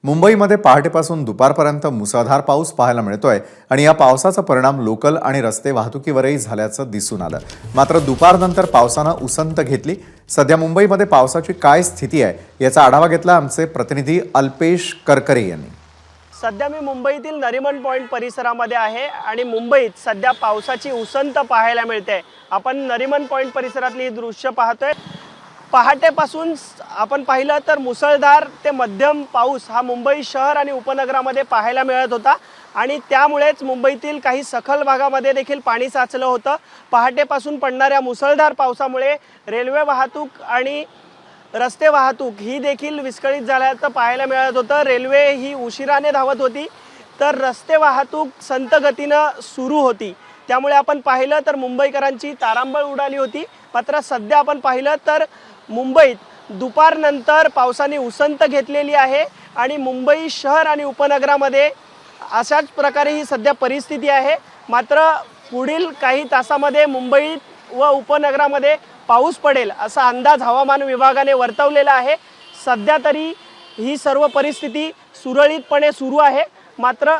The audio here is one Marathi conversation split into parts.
मुंबईमध्ये पहाटेपासून दुपारपर्यंत मुसळधार पाऊस पाहायला मिळतोय आणि या पावसाचा परिणाम लोकल आणि रस्ते वाहतुकीवरही झाल्याचं दिसून आलं। मात्र दुपारनंतर पावसानं उसंत घेतली। सध्या मुंबईमध्ये पावसाची काय स्थिती आहे याचा आढावा घेतला आमचे प्रतिनिधी अल्पेश करकरे यांनी। सध्या मी मुंबईतील नरिमन पॉइंट परिसरामध्ये आहे आणि मुंबईत सध्या पावसाची उसंत पाहायला मिळते। आपण नरिमन पॉइंट परिसरातली दृश्य पाहतोय। पहाटेपासून आपण पाहिलं तर मुसळधार ते मध्यम पाऊस हा मुंबई शहर आणि उपनगरामध्ये पाहायला मिळत होता आणि त्यामुळेच मुंबईतील काही सखल भागामध्ये देखील पाणी साचलं होतं। पहाटेपासून पडणाऱ्या मुसळधार पावसामुळे रेल्वे वाहतूक आणि रस्ते वाहतूक ही देखील विस्कळीत झाल्याचं पाहायला मिळत होतं। रेल्वे ही उशिराने धावत होती तर रस्ते वाहतूक संत गतीनं सुरू होती। त्यामुळे आपण पाहिलं तर मुंबईकरांची तारांबळ उडाली होती। मात्र सध्या आपण पाहिलं तर मुंबईत दुपारनंतर पावसाने उसंत घेतलेली आहे आणि मुंबई शहर आणि उपनगरामध्ये अशाच प्रकारे ही सध्या परिस्थिती आहे। मात्र पुढील काही तासामध्ये मुंबईत व उपनगरामध्ये पाऊस पडेल असा अंदाज हवामान विभागाने वर्तवलेला आहे। सध्या तरी ही सर्व परिस्थिती सुरळीतपणे सुरू आहे। मात्र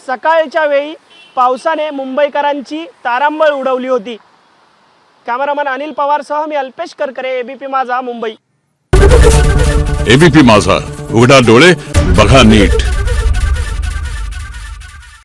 सकाळच्या वेळी पावसाने मुंबईकरांची तारांबळ उडवली होती। कॅमेरामन अनिल पवारसह मी अल्पेश करकरे, एबीपी माझा, मुंबई। एबीपी माझा, उघडा डोळे बघा नीट।